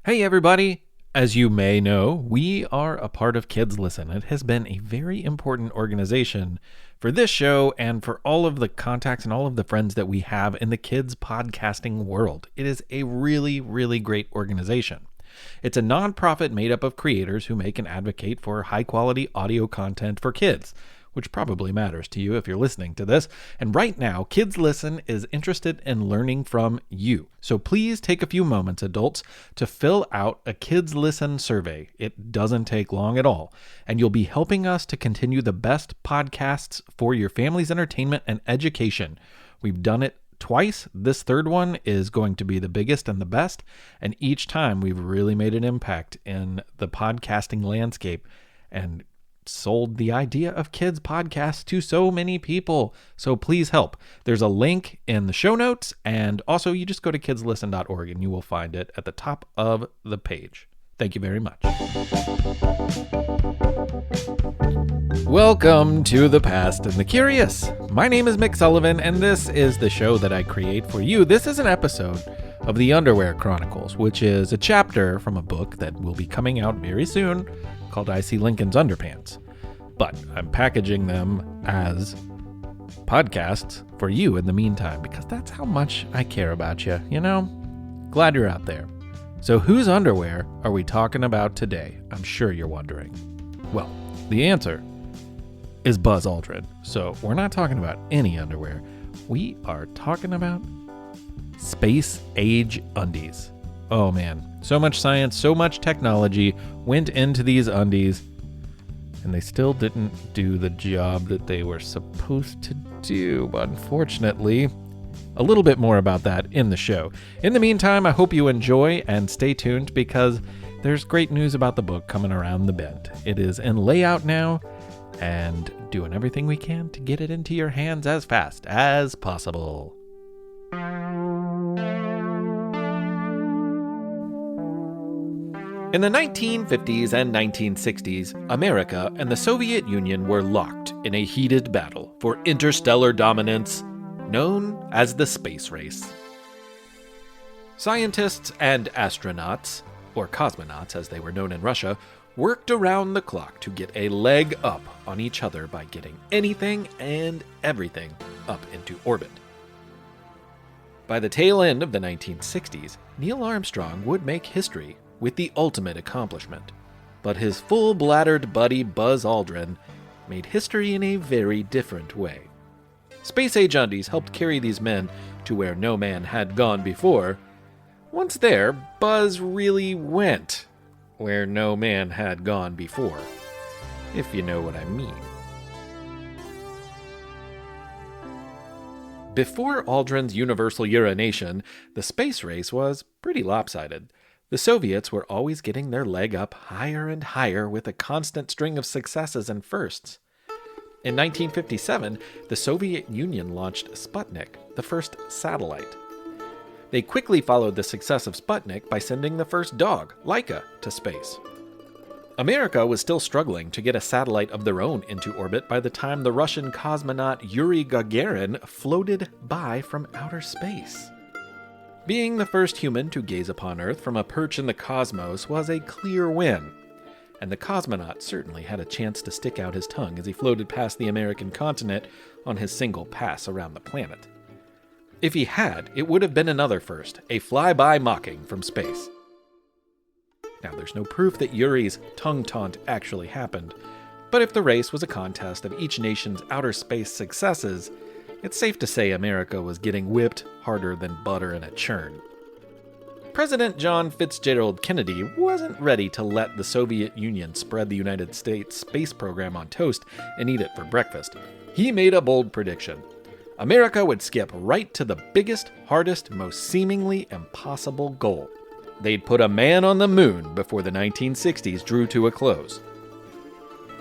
Hey everybody! As you may know, we are a part of Kids Listen. It has been a very important organization for this show and for all of the contacts and all of the friends that we have in the kids podcasting world. It is a really, really great organization. It's a nonprofit made up of creators who make and advocate for high quality audio content for kids, which probably matters to you if you're listening to this. And right now, Kids Listen is interested in learning from you. So please take a few moments, adults, to fill out a Kids Listen survey. It doesn't take long at all. And you'll be helping us to continue the best podcasts for your family's entertainment and education. We've done it twice. This third one is going to be the biggest and the best. And each time we've really made an impact in the podcasting landscape and sold the idea of kids podcasts to so many people. So please help. There's a link in the show notes, and also you just go to kidslisten.org and you will find it at the top of the page. Thank you very much. Welcome to The Past and the Curious. My name is Mick Sullivan, and this is the show that I create for you. This is an episode of the Underwear Chronicles, which is a chapter from a book that will be coming out very soon called I See Lincoln's Underpants. But I'm packaging them as podcasts for you in the meantime, because that's how much I care about you, you know? Glad you're out there. So whose underwear are we talking about today? I'm sure you're wondering. Well, the answer is Buzz Aldrin. So we're not talking about any underwear. We are talking about space age undies. Oh man, so much science, so much technology went into these undies, and they still didn't do the job that they were supposed to do, unfortunately. A little bit more about that in the show. In the meantime, I hope you enjoy and stay tuned, because there's great news about the book coming around the bend. It is in layout now, and doing everything we can to get it into your hands as fast as possible. In the 1950s and 1960s, America and the Soviet Union were locked in a heated battle for interstellar dominance known as the space race. Scientists and astronauts, or cosmonauts as they were known in Russia, worked around the clock to get a leg up on each other by getting anything and everything up into orbit. By the tail end of the 1960s, Neil Armstrong would make history with the ultimate accomplishment, but his full-bladdered buddy Buzz Aldrin made history in a very different way. Space-age undies helped carry these men to where no man had gone before. Once there, Buzz really went where no man had gone before, if you know what I mean. Before Aldrin's universal urination, the space race was pretty lopsided. The Soviets were always getting their leg up higher and higher with a constant string of successes and firsts. In 1957, the Soviet Union launched Sputnik, the first satellite. They quickly followed the success of Sputnik by sending the first dog, Laika, to space. America was still struggling to get a satellite of their own into orbit by the time the Russian cosmonaut Yuri Gagarin floated by from outer space. Being the first human to gaze upon Earth from a perch in the cosmos was a clear win, and the cosmonaut certainly had a chance to stick out his tongue as he floated past the American continent on his single pass around the planet. If he had, it would have been another first, a flyby mocking from space. Now, there's no proof that Yuri's tongue taunt actually happened, but if the race was a contest of each nation's outer space successes, it's safe to say America was getting whipped harder than butter in a churn. President John Fitzgerald Kennedy wasn't ready to let the Soviet Union spread the United States space program on toast and eat it for breakfast. He made a bold prediction. America would skip right to the biggest, hardest, most seemingly impossible goal. They'd put a man on the moon before the 1960s drew to a close.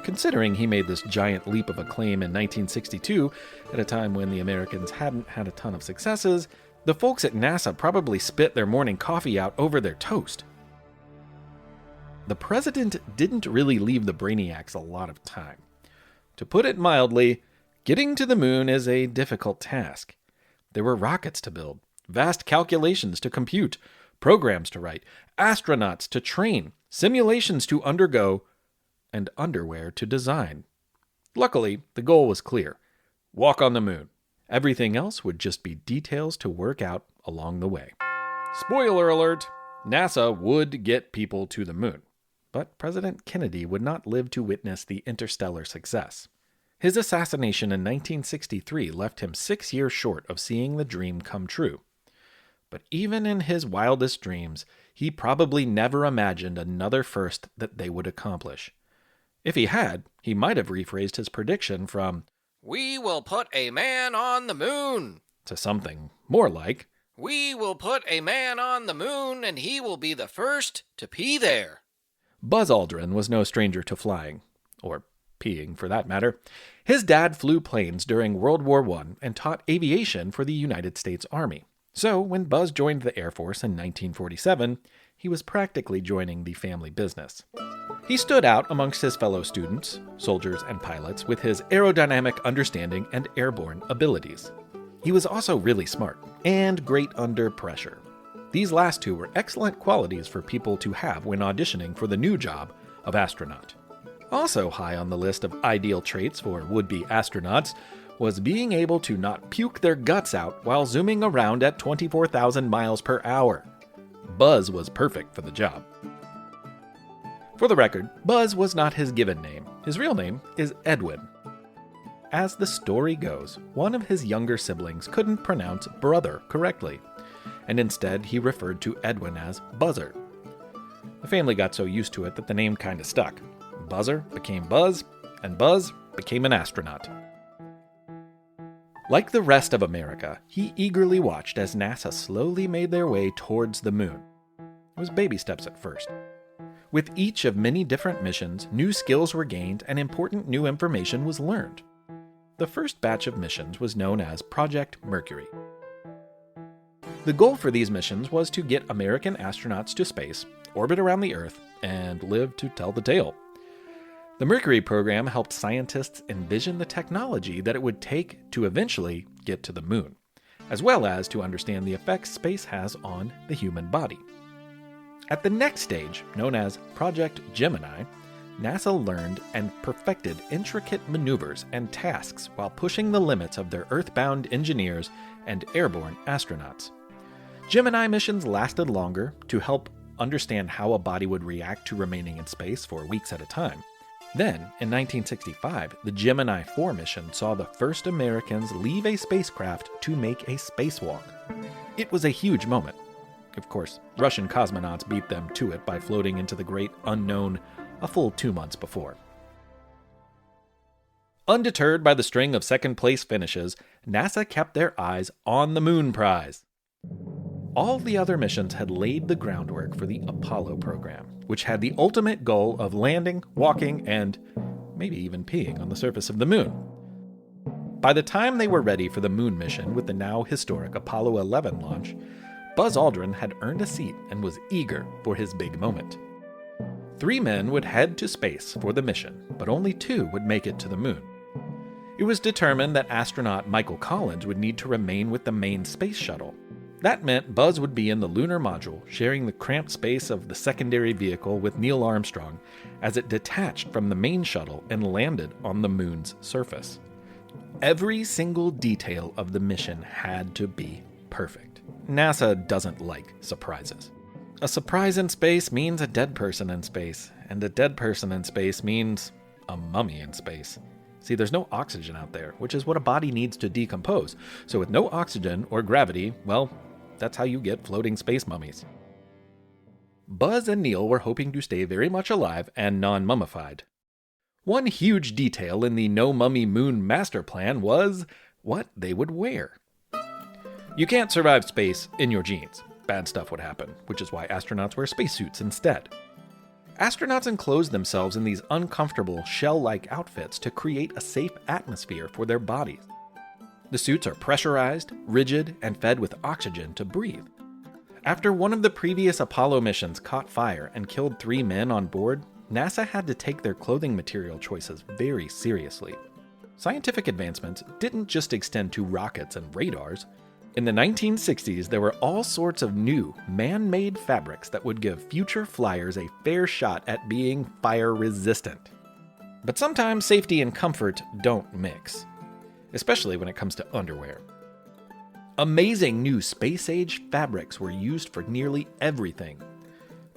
Considering he made this giant leap of acclaim in 1962, at a time when the Americans hadn't had a ton of successes, the folks at NASA probably spit their morning coffee out over their toast. The president didn't really leave the brainiacs a lot of time. To put it mildly, getting to the moon is a difficult task. There were rockets to build, vast calculations to compute, programs to write, astronauts to train, simulations to undergo, and underwear to design. Luckily, the goal was clear: walk on the moon. Everything else would just be details to work out along the way. Spoiler alert! NASA would get people to the moon. But President Kennedy would not live to witness the interstellar success. His assassination in 1963 left him 6 years short of seeing the dream come true. But even in his wildest dreams, he probably never imagined another first that they would accomplish. If he had, he might have rephrased his prediction from, "We will put a man on the moon," to something more like, "We will put a man on the moon and he will be the first to pee there." Buzz Aldrin was no stranger to flying, or peeing for that matter. His dad flew planes during World War I and taught aviation for the United States Army. So when Buzz joined the Air Force in 1947, he was practically joining the family business. He stood out amongst his fellow students, soldiers and pilots, with his aerodynamic understanding and airborne abilities. He was also really smart and great under pressure. These last two were excellent qualities for people to have when auditioning for the new job of astronaut. Also high on the list of ideal traits for would-be astronauts was being able to not puke their guts out while zooming around at 24,000 miles per hour. Buzz was perfect for the job. For the record, Buzz was not his given name. His real name is Edwin. As the story goes, one of his younger siblings couldn't pronounce brother correctly, and instead he referred to Edwin as Buzzer. The family got so used to it that the name kinda stuck. Buzzer became Buzz, and Buzz became an astronaut. Like the rest of America, he eagerly watched as NASA slowly made their way towards the moon. It was baby steps at first. With each of many different missions, new skills were gained and important new information was learned. The first batch of missions was known as Project Mercury. The goal for these missions was to get American astronauts to space, orbit around the Earth, and live to tell the tale. The Mercury program helped scientists envision the technology that it would take to eventually get to the moon, as well as to understand the effects space has on the human body. At the next stage, known as Project Gemini, NASA learned and perfected intricate maneuvers and tasks while pushing the limits of their Earthbound engineers and airborne astronauts. Gemini missions lasted longer to help understand how a body would react to remaining in space for weeks at a time. Then, in 1965, the Gemini 4 mission saw the first Americans leave a spacecraft to make a spacewalk. It was a huge moment. Of course, Russian cosmonauts beat them to it by floating into the great unknown a full 2 months before. Undeterred by the string of second-place finishes, NASA kept their eyes on the Moon prize. All the other missions had laid the groundwork for the Apollo program, which had the ultimate goal of landing, walking, and maybe even peeing on the surface of the moon. By the time they were ready for the moon mission with the now historic Apollo 11 launch, Buzz Aldrin had earned a seat and was eager for his big moment. 3 men would head to space for the mission, but only 2 would make it to the moon. It was determined that astronaut Michael Collins would need to remain with the main space shuttle. That meant Buzz would be in the lunar module, sharing the cramped space of the secondary vehicle with Neil Armstrong as it detached from the main shuttle and landed on the moon's surface. Every single detail of the mission had to be perfect. NASA doesn't like surprises. A surprise in space means a dead person in space, and a dead person in space means a mummy in space. See, there's no oxygen out there, which is what a body needs to decompose. So with no oxygen or gravity, well, that's how you get floating space mummies. Buzz and Neil were hoping to stay very much alive and non-mummified. One huge detail in the No Mummy Moon master plan was what they would wear. You can't survive space in your jeans. Bad stuff would happen, which is why astronauts wear spacesuits instead. Astronauts enclose themselves in these uncomfortable, shell-like outfits to create a safe atmosphere for their bodies. The suits are pressurized, rigid, and fed with oxygen to breathe. After one of the previous Apollo missions caught fire and killed 3 men on board, NASA had to take their clothing material choices very seriously. Scientific advancements didn't just extend to rockets and radars. In the 1960s, there were all sorts of new, man-made fabrics that would give future flyers a fair shot at being fire-resistant. But sometimes safety and comfort don't mix, especially when it comes to underwear. Amazing new space-age fabrics were used for nearly everything,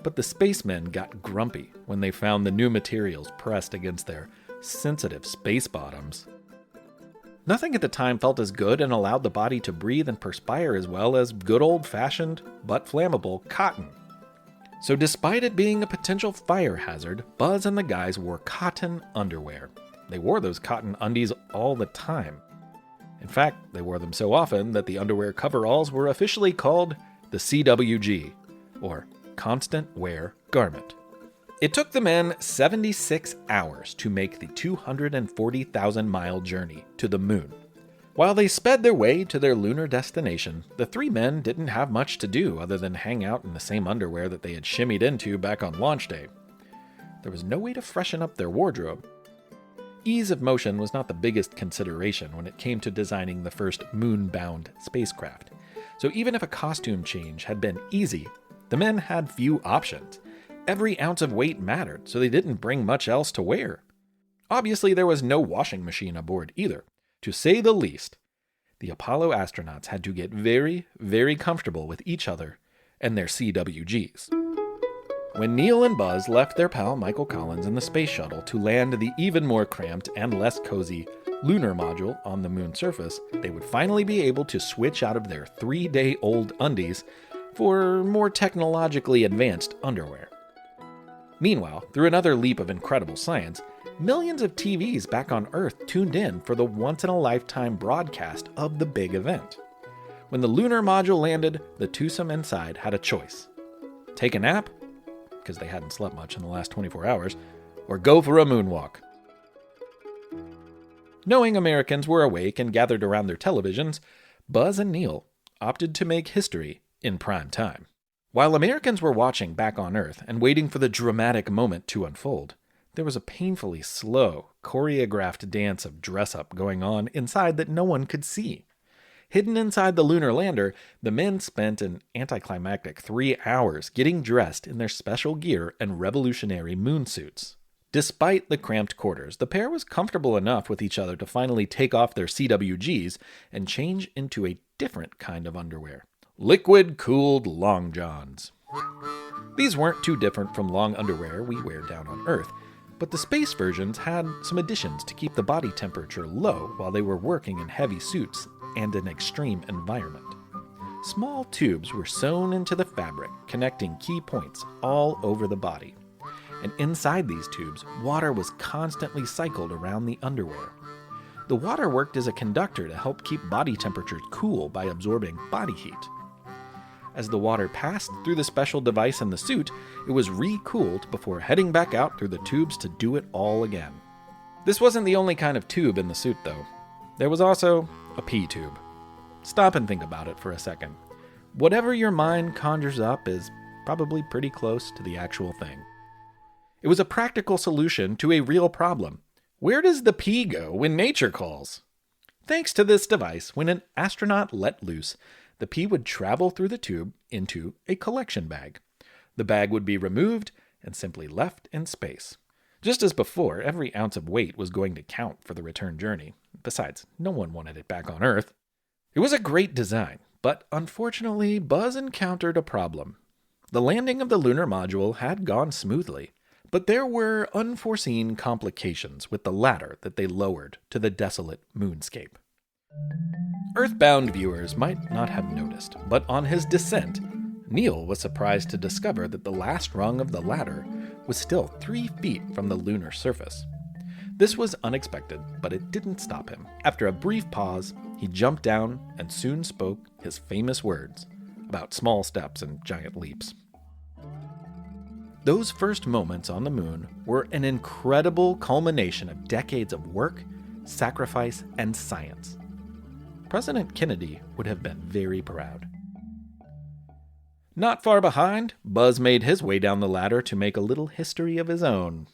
but the spacemen got grumpy when they found the new materials pressed against their sensitive space bottoms. Nothing at the time felt as good and allowed the body to breathe and perspire as well as good old-fashioned, but flammable, cotton. So despite it being a potential fire hazard, Buzz and the guys wore cotton underwear. They wore those cotton undies all the time. In fact, they wore them so often that the underwear coveralls were officially called the CWG, or Constant Wear Garment. It took the men 76 hours to make the 240,000-mile journey to the moon. While they sped their way to their lunar destination, the three men didn't have much to do other than hang out in the same underwear that they had shimmied into back on launch day. There was no way to freshen up their wardrobe. Ease of motion was not the biggest consideration when it came to designing the first moon-bound spacecraft. So even if a costume change had been easy, the men had few options. Every ounce of weight mattered, so they didn't bring much else to wear. Obviously, there was no washing machine aboard either. To say the least, the Apollo astronauts had to get very, very comfortable with each other and their CWGs. When Neil and Buzz left their pal Michael Collins in the space shuttle to land the even more cramped and less cozy lunar module on the moon's surface, they would finally be able to switch out of their 3-day-old undies for more technologically advanced underwear. Meanwhile, through another leap of incredible science, millions of TVs back on Earth tuned in for the once-in-a-lifetime broadcast of the big event. When the lunar module landed, the twosome inside had a choice. Take a nap, because they hadn't slept much in the last 24 hours, or go for a moonwalk. Knowing Americans were awake and gathered around their televisions, Buzz and Neil opted to make history in prime time. While Americans were watching back on Earth and waiting for the dramatic moment to unfold, there was a painfully slow, choreographed dance of dress-up going on inside that no one could see. Hidden inside the lunar lander, the men spent an anticlimactic 3 hours getting dressed in their special gear and revolutionary moon suits. Despite the cramped quarters, the pair was comfortable enough with each other to finally take off their CWGs and change into a different kind of underwear. Liquid-cooled long johns. These weren't too different from long underwear we wear down on Earth, but the space versions had some additions to keep the body temperature low while they were working in heavy suits and an extreme environment. Small tubes were sewn into the fabric, connecting key points all over the body. And inside these tubes, water was constantly cycled around the underwear. The water worked as a conductor to help keep body temperatures cool by absorbing body heat. As the water passed through the special device in the suit, it was re-cooled before heading back out through the tubes to do it all again. This wasn't the only kind of tube in the suit, though. There was also a pee tube. Stop and think about it for a second. Whatever your mind conjures up is probably pretty close to the actual thing. It was a practical solution to a real problem. Where does the pee go when nature calls? Thanks to this device, when an astronaut let loose, the pee would travel through the tube into a collection bag. The bag would be removed and simply left in space. Just as before, every ounce of weight was going to count for the return journey. Besides, no one wanted it back on Earth. It was a great design, but unfortunately, Buzz encountered a problem. The landing of the lunar module had gone smoothly, but there were unforeseen complications with the ladder that they lowered to the desolate moonscape. Earthbound viewers might not have noticed, but on his descent, Neil was surprised to discover that the last rung of the ladder was still 3 feet from the lunar surface. This was unexpected, but it didn't stop him. After a brief pause, he jumped down and soon spoke his famous words about small steps and giant leaps. Those first moments on the moon were an incredible culmination of decades of work, sacrifice, and science. President Kennedy would have been very proud. Not far behind, Buzz made his way down the ladder to make a little history of his own.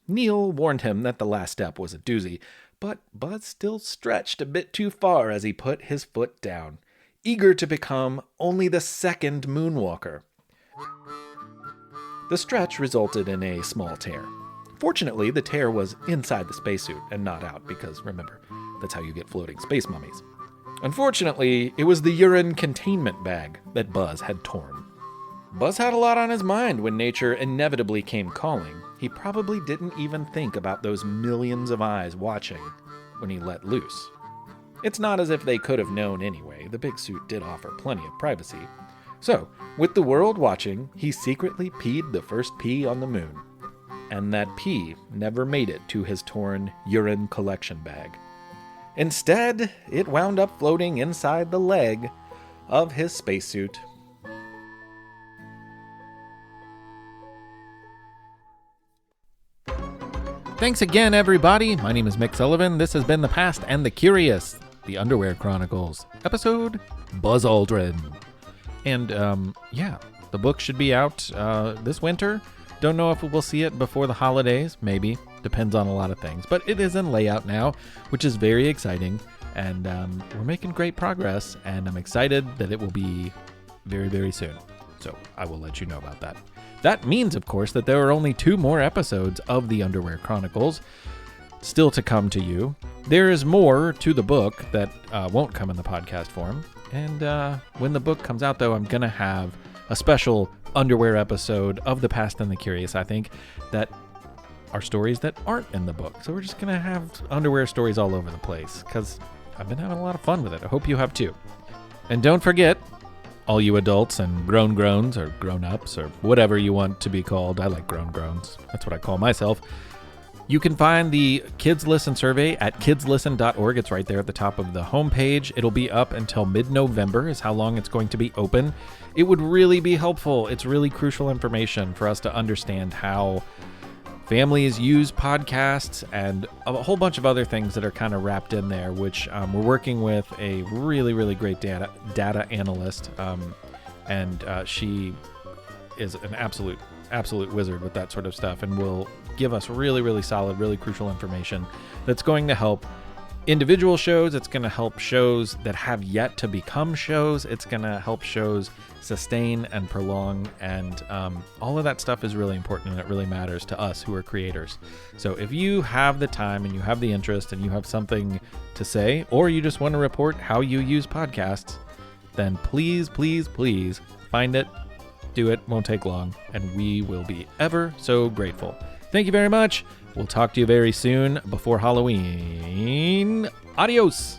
Neil warned him that the last step was a doozy, but Buzz still stretched a bit too far as he put his foot down. eager to become only the second moonwalker. The stretch resulted in a small tear. Fortunately, the tear was inside the spacesuit and not out because, remember, that's how you get floating space mummies. Unfortunately, it was the urine containment bag that Buzz had torn. Buzz had a lot on his mind when nature inevitably came calling. He probably didn't even think about those millions of eyes watching when he let loose. It's not as if they could have known anyway. The big suit did offer plenty of privacy. So, with the world watching, he secretly peed the first pee on the moon. And that pee never made it to his torn urine collection bag. Instead, it wound up floating inside the leg of his spacesuit. Thanks again, everybody. My name is Mick Sullivan. This has been The Past and the Curious, the Underwear Chronicles, episode Buzz Aldrin. And, the book should be out this winter. Don't know if we'll see it before the holidays, maybe. Depends on a lot of things. But it is in layout now, which is very exciting. And we're making great progress, and I'm excited that it will be very, very soon. So I will let you know about that. That means, of course, that there are only 2 more episodes of the Underwear Chronicles still to come to you. There is more to the book that won't come in the podcast form. And when the book comes out, though, I'm going to have a special underwear episode of The Past and the Curious, I think, that are stories that aren't in the book. So we're just going to have underwear stories all over the place because I've been having a lot of fun with it. I hope you have too. And don't forget, all you adults and grown-growns or grown-ups or whatever you want to be called. I like grown-growns. That's what I call myself. You can find the Kids Listen survey at kidslisten.org. It's right there at the top of the homepage. It'll be up until mid-November is how long it's going to be open. It would really be helpful. It's really crucial information for us to understand how families use podcasts and a whole bunch of other things that are kind of wrapped in there, which we're working with a really, really great data analyst. And she is an absolute wizard with that sort of stuff and will give us really, really solid, really crucial information that's going to help individual shows. It's going to help shows that have yet to become shows. It's going to help shows sustain and prolong. And all of that stuff is really important, and it really matters to us who are creators. So if you have the time and you have the interest and you have something to say, or you just want to report how you use podcasts, then please, please, please find it. Do it. Won't take long. And we will be ever so grateful. Thank you very much. We'll talk to you very soon before Halloween. Adios.